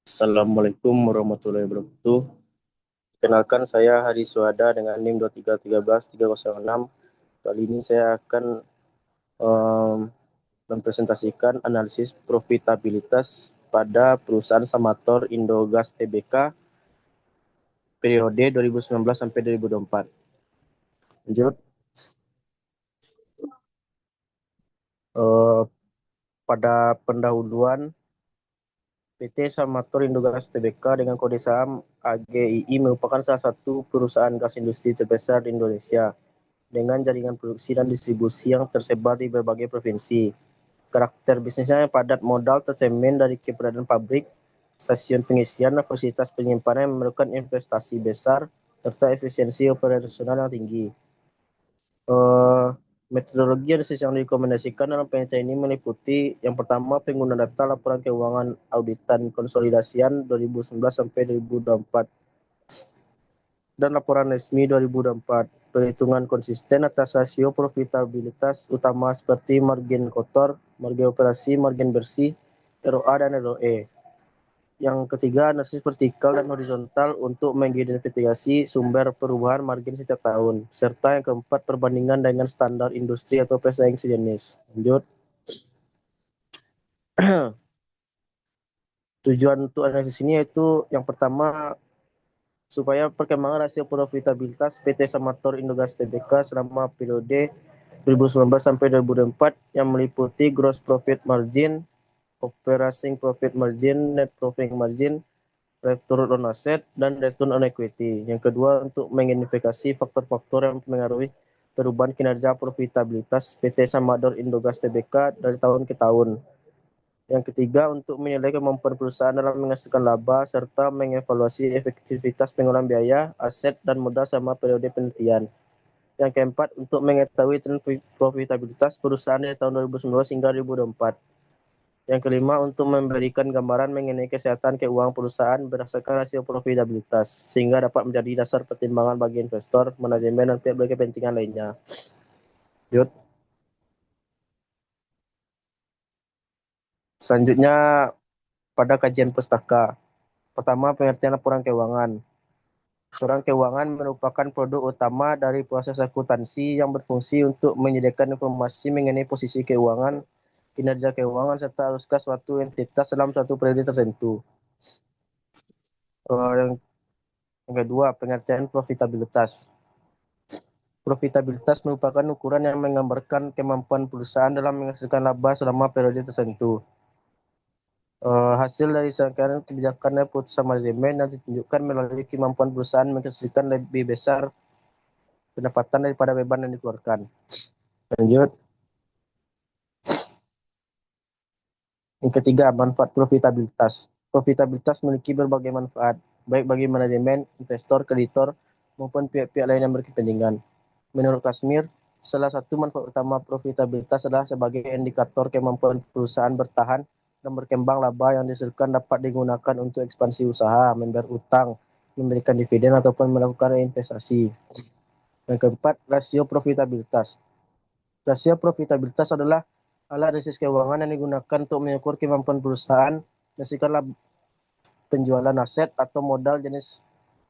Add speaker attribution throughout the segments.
Speaker 1: Assalamualaikum warahmatullahi wabarakatuh. Kenalkan saya Hari Suhada dengan NIM 2313306. Kali ini saya akan mempresentasikan analisis profitabilitas pada perusahaan Samator Indogas Tbk periode 2019 sampai 2024. Lanjut. Pada pendahuluan, PT Samator Indogas Tbk dengan kode saham AGII merupakan salah satu perusahaan gas industri terbesar di Indonesia dengan jaringan produksi dan distribusi yang tersebar di berbagai provinsi. Karakter bisnisnya yang padat modal tercermin dari keberadaan pabrik, stasiun pengisian, dan fasilitas penyimpanan yang memerlukan investasi besar serta efisiensi operasional yang tinggi. Metodologi analisis yang direkomendasikan dalam penelitian ini meliputi yang pertama penggunaan data laporan keuangan auditan konsolidasian 2019 sampai 2024 dan laporan resmi 2024. Perhitungan konsisten atas rasio profitabilitas utama seperti margin kotor, margin operasi, margin bersih, ROA dan ROE. Yang ketiga, analisis vertikal dan horizontal untuk mengidentifikasi sumber perubahan margin setiap tahun. Serta yang keempat, perbandingan dengan standar industri atau pesaing sejenis. Lanjut. Tujuan untuk analisis ini yaitu yang pertama, supaya perkembangan rasio profitabilitas PT Samator Indogas Tbk selama periode 2019 sampai 2024 yang meliputi gross profit margin, operating profit margin, net profit margin, return on asset, dan return on equity. Yang kedua, untuk mengidentifikasi faktor-faktor yang mempengaruhi perubahan kinerja profitabilitas PT Samator Indogas Tbk dari tahun ke tahun. Yang ketiga, untuk menilai kemampuan perusahaan dalam menghasilkan laba serta mengevaluasi efektivitas penggunaan biaya, aset, dan modal selama periode penelitian. Yang keempat, untuk mengetahui tren profitabilitas perusahaan dari tahun 2019 hingga 2024. Yang kelima, untuk memberikan gambaran mengenai kesehatan keuangan perusahaan berdasarkan rasio profitabilitas, sehingga dapat menjadi dasar pertimbangan bagi investor, manajemen, dan pihak berkepentingan lainnya. Yud. Selanjutnya, pada kajian pustaka. Pertama, pengertian laporan keuangan. Laporan keuangan merupakan produk utama dari proses akuntansi yang berfungsi untuk menyediakan informasi mengenai posisi keuangan, kinerja keuangan, serta arus kas suatu entitas dalam suatu periode tertentu. Yang kedua, pengertian profitabilitas. Profitabilitas merupakan ukuran yang menggambarkan kemampuan perusahaan dalam menghasilkan laba selama periode tertentu. Hasil dari serangkaian kebijakan dan putusan manajemen yang ditunjukkan melalui kemampuan perusahaan menghasilkan lebih besar pendapatan daripada beban yang dikeluarkan. Lanjut. Yang ketiga, manfaat profitabilitas. Profitabilitas memiliki berbagai manfaat, baik bagi manajemen, investor, kreditor, maupun pihak-pihak lain yang berkepentingan. Menurut Kasmir, salah satu manfaat utama profitabilitas adalah sebagai indikator kemampuan perusahaan bertahan dan berkembang. Laba yang dihasilkan dapat digunakan untuk ekspansi usaha, membayar utang, memberikan dividen, ataupun melakukan reinvestasi. Yang keempat, rasio profitabilitas. Rasio profitabilitas adalah alat analisis keuangan yang digunakan untuk mengukur kemampuan perusahaan berdasarkan penjualan aset atau modal jenis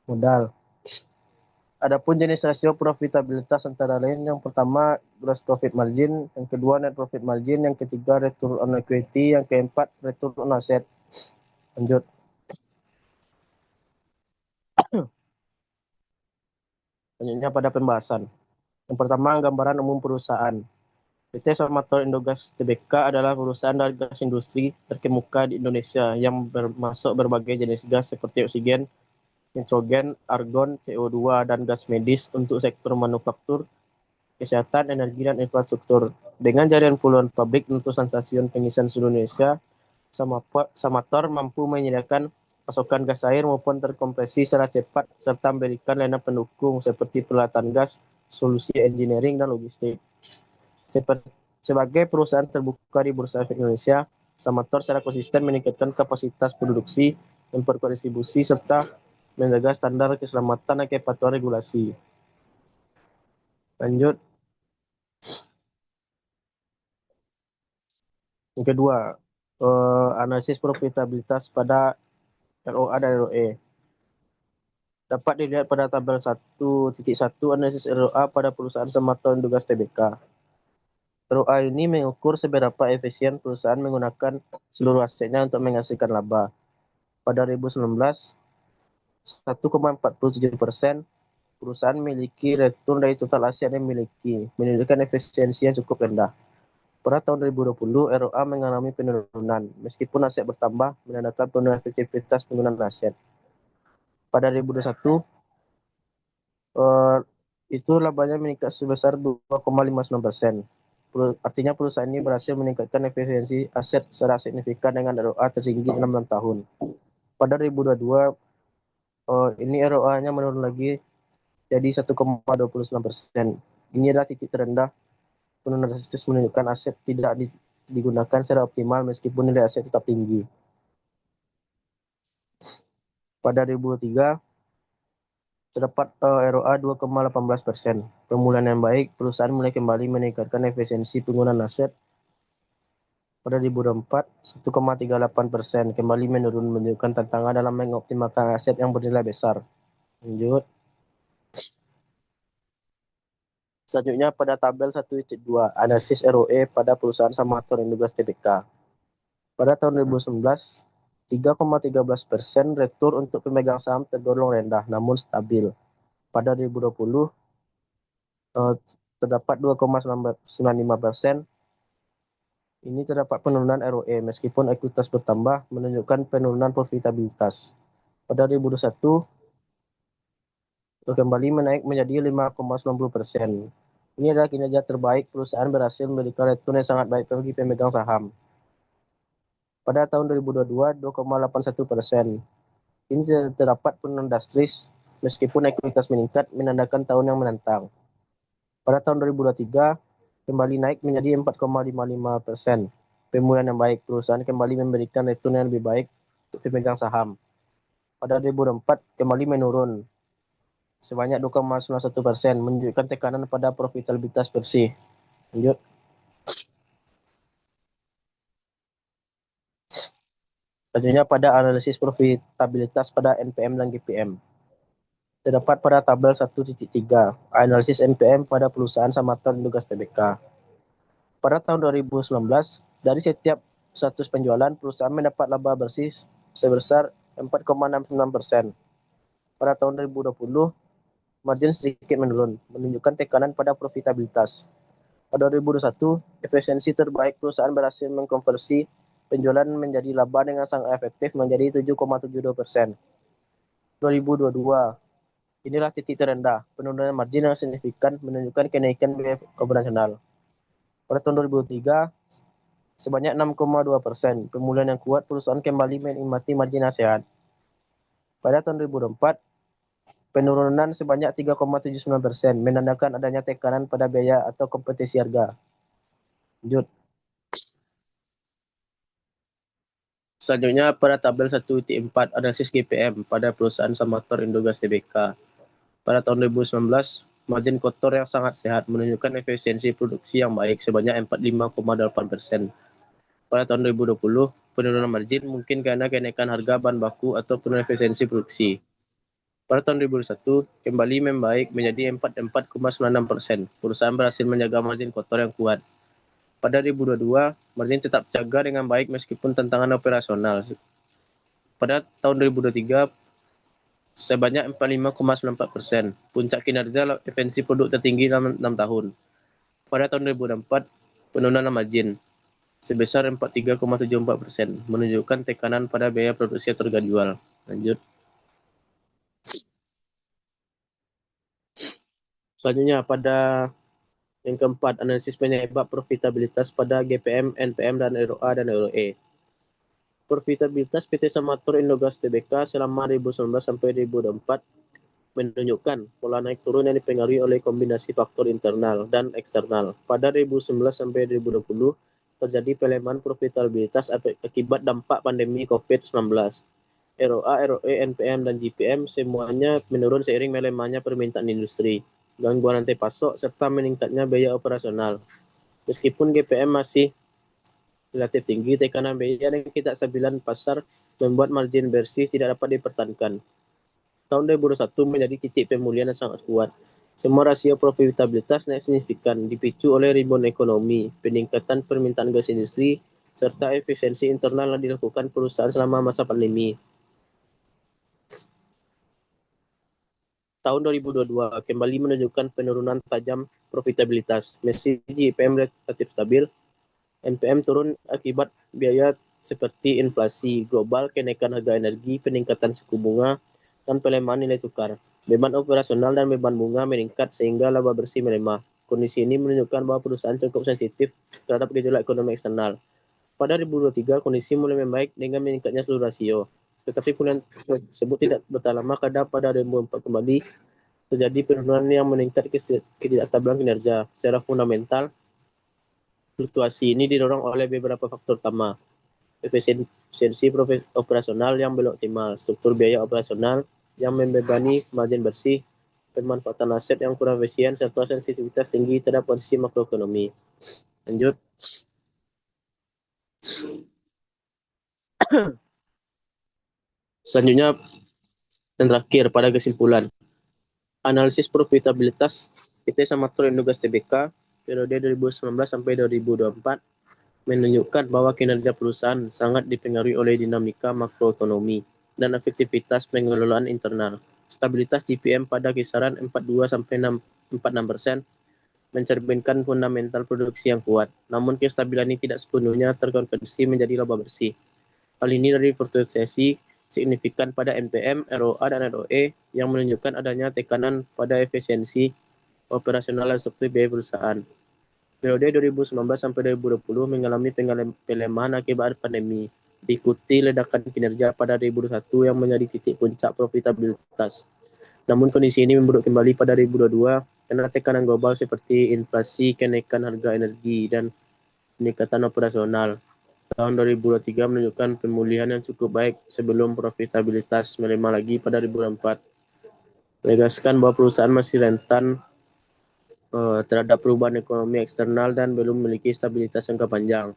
Speaker 1: modal. Adapun jenis rasio profitabilitas antara lain yang pertama gross profit margin, yang kedua net profit margin, yang ketiga return on equity, yang keempat return on asset. Lanjut. Selanjutnya pada pembahasan. Yang pertama, gambaran umum perusahaan. PT Samator Indogas Tbk adalah perusahaan dari gas industri terkemuka di Indonesia yang bermasuk berbagai jenis gas seperti oksigen, nitrogen, argon, CO2, dan gas medis untuk sektor manufaktur, kesehatan, energi, dan infrastruktur. Dengan jaringan puluhan pabrik dan ratusan stasiun pengisian seluruh Indonesia, Samator mampu menyediakan pasokan gas air maupun terkompresi secara cepat serta memberikan layanan pendukung seperti peralatan gas, solusi engineering, dan logistik. Sebagai perusahaan terbuka di Bursa Efek Indonesia, Samator secara konsisten meningkatkan kapasitas produksi, memperkuat distribusi, serta menjaga standar keselamatan dan kepatuhan regulasi. Lanjut. Yang kedua, Analisis profitabilitas pada ROA dan ROE. Dapat dilihat pada tabel 1.1 analisis ROA pada perusahaan Samator Indugas Tbk. ROA ini mengukur seberapa efisien perusahaan menggunakan seluruh asetnya untuk menghasilkan laba. Pada 2019, 1,47% perusahaan memiliki return dari total aset yang dimiliki, menunjukkan efisiensi yang cukup rendah. Pada tahun 2020, ROA mengalami penurunan, meskipun aset bertambah, menandakan penurunan efektivitas penggunaan aset. Pada 2021, itu labanya meningkat sebesar 2,59%. Artinya perusahaan ini berhasil meningkatkan efisiensi aset secara signifikan dengan ROA tertinggi 6 tahun. Pada 2022, ini ROA-nya menurun lagi jadi 1,29%. Ini adalah titik terendah penurunan drastis, menunjukkan aset tidak digunakan secara optimal meskipun nilai aset tetap tinggi. Pada 2023, terdapat ROA 2,18%. Pemulihan yang baik, perusahaan mulai kembali meningkatkan efisiensi penggunaan aset. Pada 2024, 1,38%, kembali menurun, menunjukkan tantangan dalam mengoptimalkan aset yang bernilai besar. Lanjut. Selanjutnya pada tabel 1.2, analisis ROE pada perusahaan Samator Indugas Tbk. Pada tahun 2019, 3,13% retur untuk pemegang saham tergolong rendah namun stabil. Pada 2020, terdapat 2,95%. Ini terdapat penurunan ROE meskipun ekuitas bertambah, menunjukkan penurunan profitabilitas. Pada 2021, kembali menaik menjadi 5,90%. Ini adalah kinerja terbaik, perusahaan berhasil memberikan return yang sangat baik bagi pemegang saham. Pada tahun 2022, 2,81%. Ini terdapat penurunan drastis meskipun ekuitas meningkat, menandakan tahun yang menantang. Pada tahun 2023, kembali naik menjadi 4,55%. Pemulihan yang baik, perusahaan kembali memberikan return yang lebih baik untuk pemegang saham. Pada 2024, kembali menurun sebanyak 2,91%, menunjukkan tekanan pada profitabilitas bersih. Lanjut. Selanjutnya pada analisis profitabilitas pada NPM dan GPM. Terdapat pada tabel 1.3, analisis NPM pada perusahaan Samator Indugas Tbk. Pada tahun 2019, dari setiap 100 penjualan, perusahaan mendapat laba bersih sebesar 4,69%. Pada tahun 2020, margin sedikit menurun, menunjukkan tekanan pada profitabilitas. Pada 2021, efisiensi terbaik, perusahaan berhasil mengkonversi penjualan menjadi laba dengan sangat efektif menjadi 7,72%. 2022, inilah titik terendah, penurunan margin yang signifikan, menunjukkan kenaikan biaya operasional. Pada tahun 2003, sebanyak 6,2%, pemulihan yang kuat, perusahaan kembali menikmati margin yang sehat. Pada tahun 2024, penurunan sebanyak 3,79%, menandakan adanya tekanan pada biaya atau kompetisi harga. Lanjut. Selanjutnya pada tabel 1.4, analisis GPM pada perusahaan Samator Indugas Tbk. Pada tahun 2019, margin kotor yang sangat sehat, menunjukkan efisiensi produksi yang baik sebanyak 45,8%. Pada tahun 2020, penurunan margin mungkin karena kenaikan harga bahan baku atau penurunan efisiensi produksi. Pada tahun 2021, kembali membaik menjadi 44,96%. Perusahaan berhasil menjaga margin kotor yang kuat. Pada 2022, margin tetap terjaga dengan baik meskipun tantangan operasional. Pada tahun 2023, sebanyak 45,94%. Puncak kinerja efisiensi produk tertinggi dalam 6 tahun. Pada tahun 2024, penurunan margin sebesar 43,74%, menunjukkan tekanan pada biaya produksi atau harga jual. Lanjut. Selanjutnya pada yang keempat, analisis penyebab profitabilitas pada GPM, NPM, dan ROA dan ROE. Profitabilitas PT Samator Indugas Tbk selama 2019 sampai 2024 menunjukkan pola naik turun yang dipengaruhi oleh kombinasi faktor internal dan eksternal. Pada 2019 sampai 2020 terjadi pelemahan profitabilitas akibat dampak pandemi COVID-19. ROA, ROE, NPM, dan GPM semuanya menurun seiring melemahnya permintaan industri, gangguan rantai pasok, serta meningkatnya biaya operasional. Meskipun GPM masih relatif tinggi, tekanan biaya dan ketidakstabilan pasar membuat margin bersih tidak dapat dipertahankan. Tahun 2021 menjadi titik pemulihan yang sangat kuat. Semua rasio profitabilitas naik signifikan, dipicu oleh rebound ekonomi, peningkatan permintaan gas industri, serta efisiensi internal yang dilakukan perusahaan selama masa pandemi. Tahun 2022 kembali menunjukkan penurunan tajam profitabilitas. Meski GPM relatif stabil, NPM turun akibat biaya seperti inflasi global, kenaikan harga energi, peningkatan suku bunga, dan pelemahan nilai tukar. Beban operasional dan beban bunga meningkat sehingga laba bersih melemah. Kondisi ini menunjukkan bahwa perusahaan cukup sensitif terhadap gejolak ekonomi eksternal. Pada 2023, kondisi mulai membaik dengan meningkatnya seluruh rasio. Tetapi pemulihan tersebut tidak bertahan lama karena pada 2024 kembali terjadi penurunan yang meningkat ketidakstabilan kinerja. Secara fundamental, fluktuasi ini didorong oleh beberapa faktor utama. Efisiensi operasional yang belum optimal, struktur biaya operasional yang membebani margin bersih, pemanfaatan aset yang kurang efisien, serta sensitivitas tinggi terhadap kondisi makroekonomi. Lanjut. Selanjutnya, dan terakhir pada kesimpulan. Analisis profitabilitas PT Samadco Indogas Tbk periode 2019 sampai 2024 menunjukkan bahwa kinerja perusahaan sangat dipengaruhi oleh dinamika makroekonomi dan efektivitas pengelolaan internal. Stabilitas GPM pada kisaran 42 sampai 46% mencerminkan fundamental produksi yang kuat. Namun kestabilan ini tidak sepenuhnya terkonversi menjadi laba bersih. Hal ini dari fluktuasi signifikan pada NPM, ROA, dan ROE yang menunjukkan adanya tekanan pada efisiensi operasional dan struktur biaya perusahaan. Periode 2019 sampai 2020 mengalami pelemahan akibat pandemi, diikuti ledakan kinerja pada 2021 yang menjadi titik puncak profitabilitas. Namun kondisi ini memburuk kembali pada 2022 karena tekanan global seperti inflasi, kenaikan harga energi, dan peningkatan operasional. Tahun 2023 menunjukkan pemulihan yang cukup baik sebelum profitabilitas melemah lagi pada 2024. Menegaskan bahwa perusahaan masih rentan terhadap perubahan ekonomi eksternal dan belum memiliki stabilitas jangka panjang.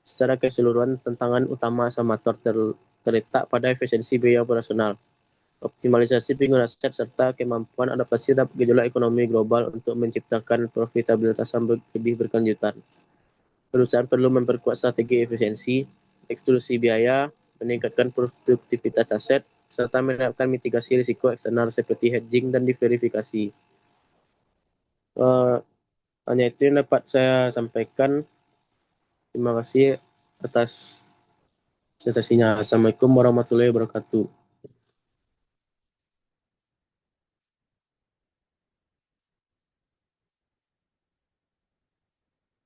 Speaker 1: Secara keseluruhan, tantangan utama Samadco terletak pada efisiensi biaya operasional, optimalisasi penggunaan aset, serta kemampuan adaptasi terhadap gejolak ekonomi global untuk menciptakan profitabilitas yang lebih berkelanjutan. Perusahaan perlu memperkuat strategi efisiensi, eksklusi biaya, meningkatkan produktivitas aset, serta menerapkan mitigasi risiko eksternal seperti hedging dan diverifikasi. Hanya itu yang dapat saya sampaikan. Terima kasih atas presentasinya. Assalamualaikum warahmatullahi wabarakatuh.